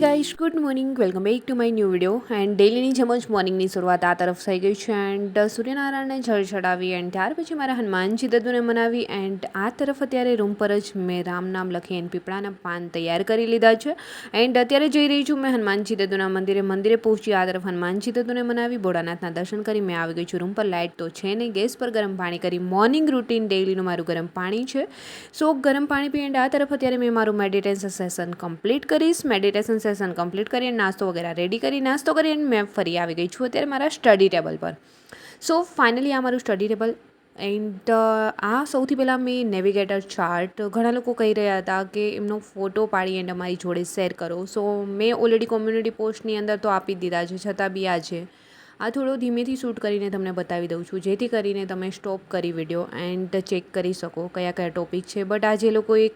Guys, good morning. Welcome back to my new video. And ડેલીની જેમ જ મોર્નિંગની શરૂઆત આ તરફ થઈ ગઈ છે. એન્ડ સૂર્યનારાયણને જળ ચડાવી એન્ડ ત્યાર પછી મારા હનુમાનજી દત્તુને મનાવી એન્ડ આ તરફ અત્યારે રૂમ પર જ મેં રામ નામ લખી એન્ડ પીપળાના પાન તૈયાર કરી લીધા છે. એન્ડ અત્યારે જઈ રહી છું મેં હનુમાનજી દત્તુના મંદિરે પહોંચી આ તરફ હનુમાનજી દત્તુને મનાવી ભોળાનાથના દર્શન કરી મેં આવી ગઈ છું રૂમ પર. લાઇટ તો છે નહીં, ગેસ પર ગરમ પાણી કરી મોર્નિંગ રૂટીન ડેઈલીનું મારું ગરમ પાણી છે. સો ગરમ પાણી પી એન્ડ આ તરફ અત્યારે મેં મારું મેડિટેશન સેશન કમ્પ્લીટ કરીશ. મેડિટેશન સેશન કમ્પ્લીટ કરી નાસ્તો વગેરે રેડી કરી નાસ્તો કરી અને મેં ફરી આવી ગઈ છું અત્યારે મારા સ્ટડી ટેબલ પર. સો ફાઇનલી આ મારું સ્ટડી ટેબલ. એન્ડ આ સૌથી પહેલાં મેં નેવિગેટર ચાર્ટ, ઘણા લોકો કહી રહ્યા હતા કે એમનો ફોટો પાડી એન્ડ અમારી જોડે શેર કરો. સો મેં ઓલરેડી કોમ્યુનિટી પોસ્ટની અંદર તો આપી જ દીધા છે, છતાં બી આજે આ થોડો ધીમેથી શૂટ કરીને તમને બતાવી દઉં છું, જેથી કરીને તમે સ્ટોપ કરી વિડીયો એન્ડ ચેક કરી શકો કયા કયા ટૉપિક છે. બટ આજે લોકોએ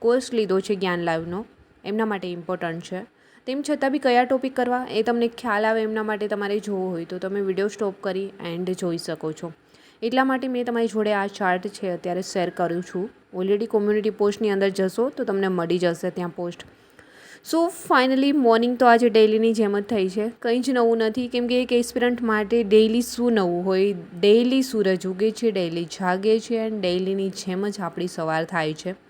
કોર્સ લીધો છે જ્ઞાન લાઈવનો, એમના માટે ઇમ્પોર્ટન્ટ છે. તેમ છતાં બી કયા ટૉપિક કરવા એ તમને ખ્યાલ આવે એમના માટે તમારે જોવો હોય તો તમે વિડીયો સ્ટોપ કરી એન્ડ જોઈ શકો છો. એટલા માટે મેં તમારી જોડે આ ચાર્ટ છે અત્યારે શેર કરું છું. ઓલરેડી કોમ્યુનિટી પોસ્ટની અંદર જશો તો તમને મળી જશે ત્યાં પોસ્ટ. સો ફાઇનલી મોર્નિંગ તો આજે ડેઈલીની જેમ જ થઈ છે, કંઈ જ નવું નથી. કેમ કે એક એસ્પિરન્ટ માટે ડેઈલી શું નવું હોય, ડેઈલી સૂરજ ઉગે છે, ડેઈલી જાગે છે એન્ડ ડેઈલીની જેમ જ આપણી સવાર થાય છે.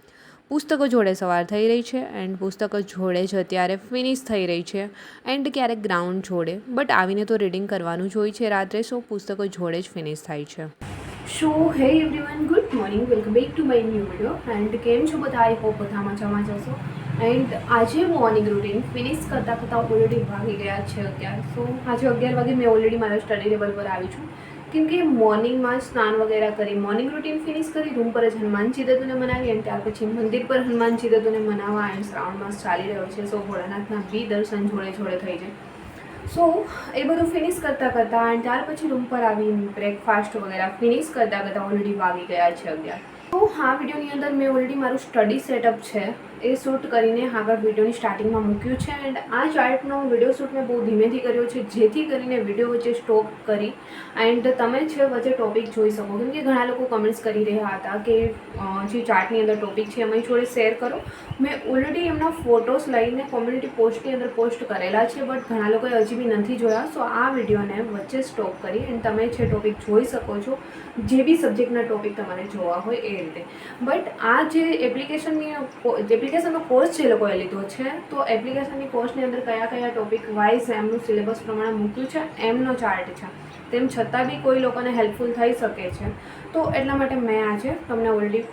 પુસ્તકો જોડે સવાર થઈ રહી છે એન્ડ પુસ્તકો જોડે જ અત્યારે ફિનિશ થઈ રહી છે એન્ડ ક્યારેક ગ્રાઉન્ડ જોડે. બટ આવીને તો રીડિંગ કરવાનું જ હોય છે રાત્રે, સો પુસ્તકો જોડે જ ફિનિશ થાય છે. So hey everyone, good morning. Welcome back to my new video. And કેમ છો બધા? આઈ હોપ બધા મજામાં જશો. એન્ડ આજે મોર્નિંગ રૂટીન ફિનિશ કરતાં ઓલરેડી વાગી ગયા છે 11. સો આજે 11 વાગે મેં ઓલરેડી મારા સ્ટડી ટેબલ પર આવી છું. કેમ કે મોર્નિંગમાં સ્નાન વગેરે કરી મોર્નિંગ રૂટીન ફિનિશ કરી રૂમ પર જ હનુમાનજી દત્તુને મનાવી અને ત્યાર પછી મંદિર પર હનુમાનજી દત્તુને મનાવવા એન્ડ શ્રાવણ માસ ચાલી રહ્યો છે. સો ભોળાનાથના બી દર્શન જોડે થઈ જાય. સો એ બધું ફિનિશ કરતાં એન્ડ ત્યાર પછી રૂમ પર આવી બ્રેકફાસ્ટ વગેરે ફિનિશ કરતાં ઓલરેડી વાગી ગયા છે 11. તો આ વિડીયોની અંદર મેં ઓલરેડી મારું સ્ટડી સેટઅપ છે એ શૂટ કરીને આગળ વિડીયોની સ્ટાર્ટિંગમાં મૂક્યું છે. એન્ડ આ ચાર્ટનો વિડીયો શૂટ મેં બહુ ધીમેથી કર્યો છે, જેથી કરીને વિડીયો વચ્ચે સ્ટોપ કરી એન્ડ તમે છે વચ્ચે ટૉપિક જોઈ શકો. કેમ કે ઘણા લોકો કમેન્ટ્સ કરી રહ્યા હતા કે જે ચાર્ટની અંદર ટૉપિક છે અમારી જોડે શેર કરો. મેં ઓલરેડી એમના ફોટોસ લઈને કોમ્યુનિટી પોસ્ટની અંદર પોસ્ટ કરેલા છે, બટ ઘણા લોકોએ હજી બી નથી જોયા. સો આ વિડીયોને વચ્ચે સ્ટોપ કરી એન્ડ તમે છે ટૉપિક જોઈ શકો છો, જે બી સબ્જેક્ટના ટૉપિક તમારે જોવા હોય એ રીતે. બટ આ જે એપ્લિકેશનનો કોર્સ જે લોકોએ લીધો છે, તો એપ્લિકેશનની કોર્સની અંદર કયા ટૉપિક વાઇઝ એમનું સિલેબસ પ્રમાણે મૂક્યું છે એમનો ચાર્ટ છે. તેમ છતાં બી કોઈ લોકોને હેલ્પફુલ થઈ શકે છે, તો એટલા માટે મેં આજે તમને ઓલરેડી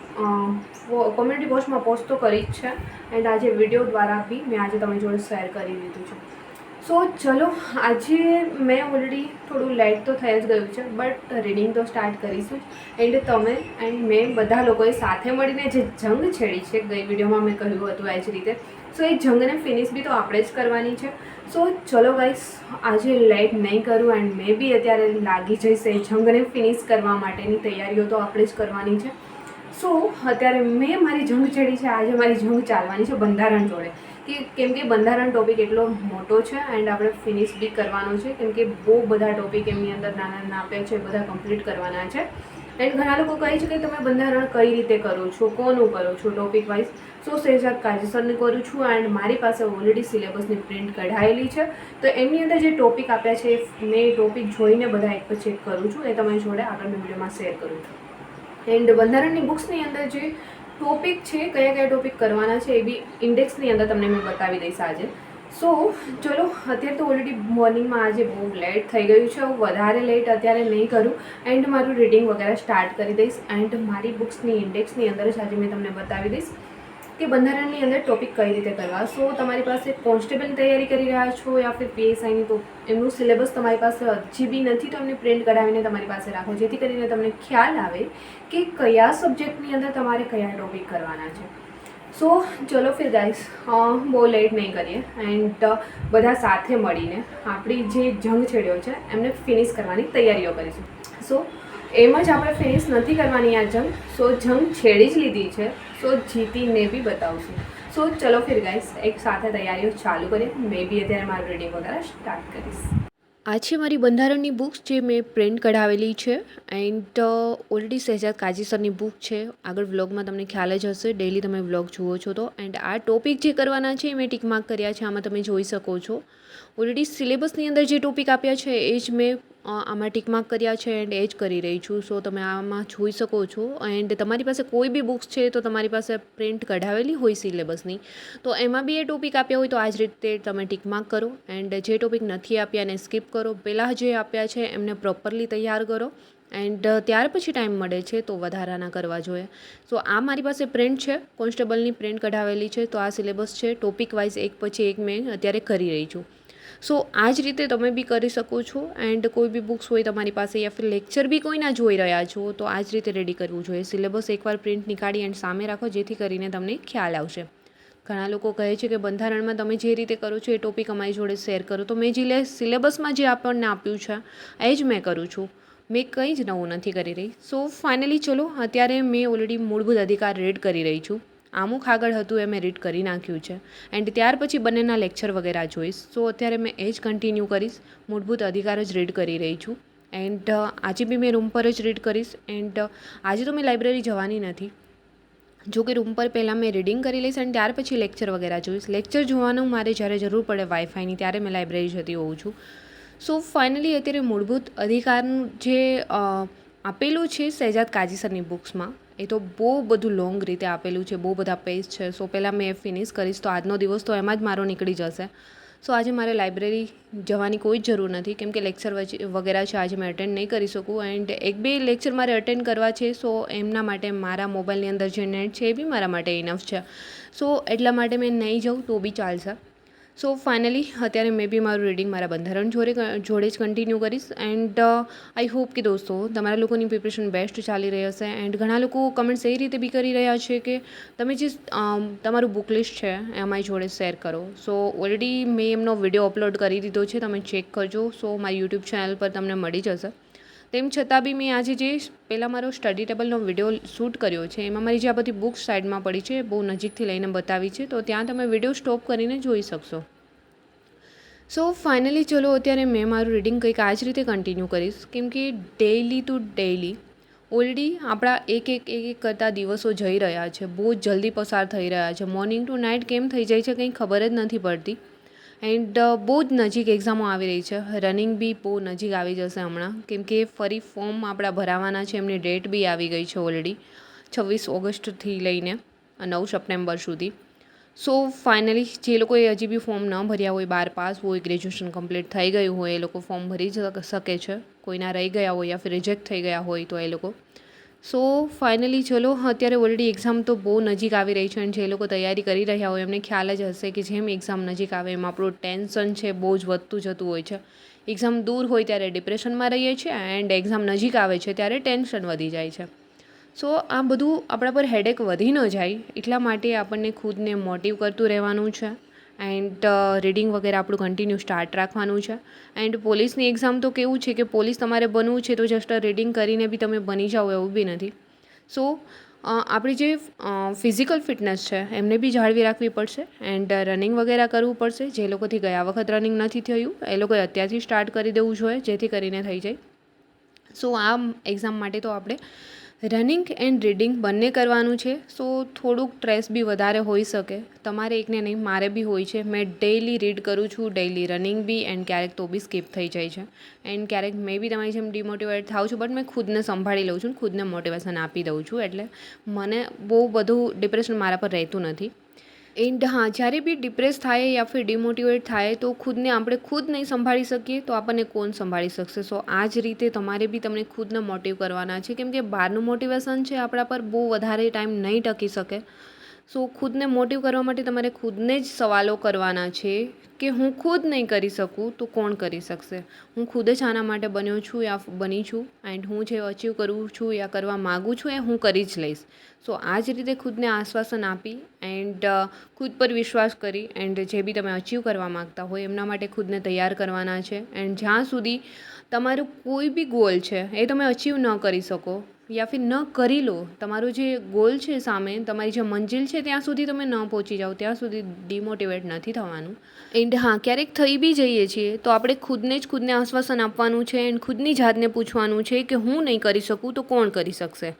કોમ્યુનિટી પોસ્ટમાં પોસ્ટ તો કરી જ છે એન્ડ આજે વિડીયો દ્વારા બી મેં આજે તમારી જોડે શેર કરી દીધું છે. સો ચલો, આજે મેં ઓલરેડી થોડું લેટ તો થઈ જ ગયું છે, બટ રીડિંગ તો સ્ટાર્ટ કરીશું જ. એન્ડ તમે એન્ડ મેં બધા લોકોએ સાથે મળીને જે જંગ છેડી છે, ગઈ વિડીયોમાં મેં કહ્યું હતું એ જ રીતે, સો એ જંગને ફિનિશ બી તો આપણે જ કરવાની છે. સો ચલો ગાઈસ, આજે લેટ નહીં કરું એન્ડ મેં બી અત્યારે લાગી જઈશ એ જંગને ફિનિશ કરવા માટેની તૈયારીઓ તો આપણે જ કરવાની છે. સો અત્યારે મેં મારી જંગ છેડી છે, આજે મારી જંગ ચાલવાની છે બંધારણ જોડે. કેમ કે બંધારણ ટૉપિક એટલો મોટો છે એન્ડ આપણે ફિનિશ બી કરવાનો છે. કેમ કે બહુ બધા ટૉપિક એમની અંદર નાના આપ્યા છે, બધા કમ્પ્લીટ કરવાના છે. એન્ડ ઘણા લોકો કહે છે કે તમે બંધારણ કઈ રીતે કરો છો, કોનું કરો છો ટૉપિક વાઇઝ. સો શેહજાદ કાજીસરની કરું છું એન્ડ મારી પાસે ઓલરેડી સિલેબસની પ્રિન્ટ કઢાયેલી છે, તો એમની અંદર જે ટૉપિક આપ્યા છે મેં ટૉપિક જોઈને બધા એક પછી એક કરું છું, એ તમારી જોડે આગળની વિડીયોમાં શેર કરું છું. એન્ડ બંધારણની બુક્સની અંદર જે ટૉપિક છે, કયા ટૉપિક કરવાના છે એ બી ઇન્ડેક્સની અંદર તમને મેં બતાવી દઈશ આજે. સો ચલો, અત્યારે તો ઓલરેડી મોર્નિંગમાં આજે બહુ લેટ થઈ ગયું છે, હું વધારે લેટ અત્યારે નહીં કરું એન્ડ મારું રીડિંગ વગેરે સ્ટાર્ટ કરી દઈશ. એન્ડ મારી બુક્સની ઇન્ડેક્સની અંદર જ આજે મેં તમને બતાવી દઈશ કે બંધારણની અંદર ટૉપિક કઈ રીતે કરવા. સો તમારી પાસે કોન્સ્ટેબલની તૈયારી કરી રહ્યા છો યા ફિર PSIની, તો એમનું સિલેબસ તમારી પાસે હજી બી નથી, તો એમને પ્રિન્ટ કઢાવીને તમારી પાસે રાખો, જેથી કરીને તમને ખ્યાલ આવે કે કયા સબ્જેક્ટની અંદર તમારે કયા ટૉપિક કરવાના છે. સો ચલો ફિર ગાઈસ, બહુ લેટ નહીં કરીએ એન્ડ બધા સાથે મળીને આપણી જે જંગ છેડ્યો છે એમને ફિનિશ કરવાની તૈયારીઓ કરીશું. સો એમ જ આપણે ફિનિશ નથી કરવાની આ જંગ, સો જંગ છેડી જ લીધી છે, સો જીતીને બી બતાવશું. સો ચલો ફિર ગાઈસ, એક સાથે તૈયારીઓ ચાલુ કરીએ. મેં બી અત્યારે મારું રીડિંગ વગેરે સ્ટાર્ટ કરીશ. આ છે મારી બંધારણની બુક્સ જે મેં પ્રિન્ટ કઢાવેલી છે એન્ડ ઓલરેડી શહેજાદ કાજી સરની બુક છે. આગળ વ્લોગમાં તમને ખ્યાલ જ હશે, ડેઈલી તમે વ્લોગ જુઓ છો તો. એન્ડ આ ટોપિક જે કરવાના છે એ મેં ટીક માર્ક કર્યા છે, આમાં તમે જોઈ શકો છો. ઓલરેડી સિલેબસની અંદર જે ટોપિક આપ્યા છે એ જ મેં આમાં ટીક માર્ક કર્યા છે એન્ડ એ જ કરી રહી છું. સો તમે આમાં જોઈ શકો છો. એન્ડ તમારી પાસે કોઈ બી બુક્સ છે તો તમારી પાસે પ્રિન્ટ કઢાવેલી હોય સિલેબસની, તો એમાં બી એ ટોપિક આપ્યા હોય તો આ જ રીતે તમે ટીક માર્ક કરો. એન્ડ જે ટોપિક નથી આપ્યા એને સ્કીપ કરો. પહેલાં જે આપ્યા છે એમને પ્રોપરલી તૈયાર કરો. એન્ડ ત્યાર પછી ટાઈમ મળે છે તો વધારાના કરવા જોઈએ. સો આ મારી પાસે પ્રિન્ટ છે, કોન્સ્ટેબલની પ્રિન્ટ કઢાવેલી છે. તો આ સિલેબસ છે, ટોપિક વાઇઝ એક પછી એક મેં અત્યારે કરી રહી છું. સો આ જ રીતે તમે બી કરી શકો છો. એન્ડ કોઈ બી બુક્સ હોય તમારી પાસે યા ફિર લેક્ચર બી કોઈના જોઈ રહ્યા છો તો આ જ રીતે રેડી કરવું જોઈએ. સિલેબસ એકવાર પ્રિન્ટ નીકાળી એન્ડ સામે રાખો જેથી કરીને તમને ખ્યાલ આવશે. ઘણા લોકો કહે છે કે બંધારણમાં તમે જે રીતે કરો છો એ ટોપિક અમારી જોડે શેર કરો, તો મેં જે સિલેબસમાં જે આપણને આપ્યું છે એ જ મેં કરું છું. મેં કંઈ જ નવું નથી કરી રહી. સો ફાઇનલી ચલો, અત્યારે મેં ઓલરેડી મૂળભૂત અધિકાર રીડ કરી રહી છું. અમુક આગળ હતું એ મેં રીડ કરી નાખ્યું છે. એન્ડ ત્યાર પછી બંનેના લેક્ચર વગેરે જોઈશ. સો અત્યારે મેં એ જ કન્ટિન્યુ કરીશ. મૂળભૂત અધિકાર જ રીડ કરી રહી છું. એન્ડ આજે બી મેં રૂમ પર જ રીડ કરીશ. એન્ડ આજે તો મેં લાઇબ્રેરી જવાની નથી. જો કે રૂમ પર પહેલાં મેં રીડિંગ કરી લઈશ અને ત્યાર પછી લેક્ચર વગેરે જોઈશ. લેક્ચર જોવાનું મારે જ્યારે જરૂર પડે વાઈફાઈની ત્યારે મેં લાઇબ્રેરી જતી હોઉં છું. સો ફાઇનલી અત્યારે મૂળભૂત અધિકારનું જે આપેલું છે શહેજાદ કાજી સરની બુક્સમાં, એ તો બહુ બધું લોંગ રીતે આપેલું છે, બહુ બધા પેજ છે. સો પહેલાં મેં એ ફિનિશ કરીશ તો આજનો દિવસ તો એમાં જ મારો નીકળી જશે. સો આજે મારે લાઇબ્રેરી જવાની કોઈ જ જરૂર નથી, કેમ કે લેક્ચર વગેરે છે આજે મેં અટેન્ડ નહીં કરી શકું. એન્ડ એક બે લેક્ચર મારે અટેન્ડ કરવા છે. સો એમના માટે મારા મોબાઈલની અંદર જે નેટ છે એ બી મારા માટે ઇનફ છે. સો એટલા માટે મેં નહીં જાઉં તો બી ચાલશે. સો ફાઇનલી અત્યારે મેં બી મારું રીડિંગ મારા બંધારણ જોડે જ કન્ટિન્યુ કરીશ. એન્ડ આઈ હોપ કે દોસ્તો તમારા લોકોની પ્રિપરેશન બેસ્ટ ચાલી રહી હશે. એન્ડ ઘણા લોકો કમેન્ટ્સ એ રીતે બી કરી રહ્યા છે કે તમે જે તમારું બુક લિસ્ટ છે એ અમારી જોડે શેર કરો. સો ઓલરેડી મેં એમનો વિડીયો અપલોડ કરી દીધો છે, તમે ચેક કરજો. સો મારી યુટ્યુબ ચેનલ પર તમને મળી જશે. તેમ છતાં બી મેં આજે જે પહેલાં મારો સ્ટડી ટેબલનો વિડીયો શૂટ કર્યો છે એમાં મારી જે આ બધી બુક્સ સાઈડમાં પડી છે બહુ નજીકથી લઈને બતાવી છે, તો ત્યાં તમે વિડીયો સ્ટોપ કરીને જોઈ શકશો. સો ફાઇનલી ચલો અત્યારે મેં મારું રીડિંગ કંઈક આ જ રીતે કન્ટિન્યુ કરીશ, કેમ કે ડેઇલી ટુ ડેઇલી ઓલરેડી આપણા એક કરતાં દિવસો જઈ રહ્યા છે, બહુ જ જલ્દી પસાર થઈ રહ્યા છે. મોર્નિંગ ટુ નાઇટ કેમ થઈ જાય છે કંઈ ખબર જ નથી પડતી. એન્ડ બહુ જ નજીક એક્ઝામો આવી રહી છે. રનિંગ બી બહુ નજીક આવી જશે હમણાં, કેમ કે ફરી ફોર્મ આપણા ભરાવાના છે. એમની ડેટ બી આવી ગઈ છે ઓલરેડી 26 ઓગસ્ટથી લઈને 9 સપ્ટેમ્બર સુધી. સો ફાઇનલી જે લોકોએ હજી બી ફોર્મ ન ભર્યા હોય, 12 પાસ હોય, ગ્રેજ્યુએશન કમ્પ્લીટ થઈ ગયું હોય, એ લોકો ફોર્મ ભરી શકે છે. કોઈના રહી ગયા હોય યા ફિર રિજેક્ટ થઈ ગયા હોય તો એ લોકો. સો ફાઇનલી ચલો અત્યારે ઓલરેડી એક્ઝામ તો બહુ નજીક આવી રહી છે. અને જે લોકો તૈયારી કરી રહ્યા હોય એમને ખ્યાલ જ હશે કે જેમ એક્ઝામ નજીક આવે એમ આપણું ટેન્શન છે બહુ જ વધતું જતું હોય છે. એક્ઝામ દૂર હોય ત્યારે ડિપ્રેશનમાં રહીએ છીએ એન્ડ એક્ઝામ નજીક આવે છે ત્યારે ટેન્શન વધી જાય છે. સો આ બધું આપણા પર હેડેક વધી ન જાય એટલા માટે આપણને ખુદને મોટિવ કરતું રહેવાનું છે. એન્ડ રીડિંગ વગેરે આપણું કન્ટિન્યુ સ્ટાર્ટ રાખવાનું છે. એન્ડ પોલીસની એક્ઝામ તો કેવું છે કે પોલીસ તમારે બનવું છે તો જસ્ટ રીડિંગ કરીને બી તમે બની જાઓ એવું બી નથી. સો આપણી જે ફિઝિકલ ફિટનેસ છે એમને બી જાળવી રાખવી પડશે. એન્ડ રનિંગ વગેરે કરવું પડશે. જે લોકોથી ગયા વખત રનિંગ નથી થયું એ લોકોએ અત્યારથી સ્ટાર્ટ કરી દેવું જોઈએ જેથી કરીને થઈ જાય. સો આ એક્ઝામ માટે તો આપણે રનિંગ એન્ડ રીડિંગ બંને કરવાનું છે. સો થોડુંક સ્ટ્રેસ બી વધારે હોઈ શકે, તમારે એકને નહીં મારે બી હોય છે. મેં ડેઇલી રીડ કરું છું, ડેઇલી રનિંગ બી, એન્ડ ક્યારેક તો બી સ્કીપ થઈ જાય છે. એન્ડ ક્યારેક મેં બી તમારી જેમ ડિમોટિવેટ થાઉં છું, બટ મેં ખુદને સંભાળી લઉં છું, ખુદને મોટિવેશન આપી દઉં છું. એટલે મને બહુ બધું ડિપ્રેશન મારા પર રહેતું નથી. એન્ડ હા, જ્યારે બી ડિપ્રેસ થાય યા ફિર ડિમોટિવેટ થાય તો ખુદને આપણે ખુદ નહીં સંભાળી શકીએ તો આપણને કોણ સંભાળી શકશે. સો આ જ રીતે તમારે બી તમને ખુદને મોટિવ કરવાના છે, કેમ કે બહારનું મોટિવેશન છે આપણા પર બહુ વધારે ટાઈમ નહીં ટકી શકે. સો ખુદને મોટિવ કરવા માટે તમારે ખુદને જ સવાલો કરવાના છે કે હું ખુદ નહીં કરી શકું તો કોણ કરી શકશે. હું ખુદ જ આના માટે બન્યો છું યા બની છું. એન્ડ હું જે અચીવ કરું છું યા કરવા માગું છું એ હું કરી જ લઈશ. સો આ જ રીતે ખુદને આશ્વાસન આપી એન્ડ ખુદ પર વિશ્વાસ કરી એન્ડ જે બી તમે અચીવ કરવા માગતા હોય એમના માટે ખુદને તૈયાર કરવાના છે. એન્ડ જ્યાં સુધી તમારું કોઈ બી ગોલ છે એ તમે અચીવ ન કરી શકો, યા ફિર ન કરી લો, તમારો જે ગોલ છે સામે, તમારી જે મંજિલ છે ત્યાં સુધી તમે ન પહોંચી જાઓ ત્યાં સુધી ડિમોટિવેટ નથી થવાનું. એન્ડ હા, ક્યારેક થઈ બી જઈએ છીએ તો આપણે ખુદને આશ્વાસન આપવાનું છે એન્ડ ખુદની જાતને પૂછવાનું છે કે હું નહીં કરી શકું તો કોણ કરી શકશે.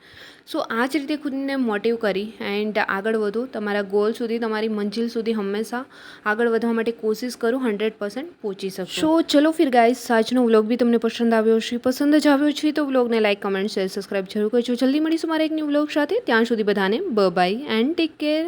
સો આ જ રીતે ખુદને મોટિવ કરી એન્ડ આગળ વધો, તમારા ગોલ સુધી, તમારી મંજિલ સુધી હંમેશા આગળ વધવા માટે કોશિશ કરો, 100% પહોંચી શકશો. સો ચલો ફિર ગાઈસ, આજનો વ્લોગ બી તમને પસંદ આવ્યો હશે. પસંદ જ આવ્યો છે તો વ્લોગને લાઈક, કમેન્ટ, શેર, સબસ્ક્રાઈબ જરૂર કરજો. જલ્દી મળીશું મારા એક ન્યૂ વ્લોગ સાથે. ત્યાં સુધી બધાને બાય એન્ડ ટેક કેર.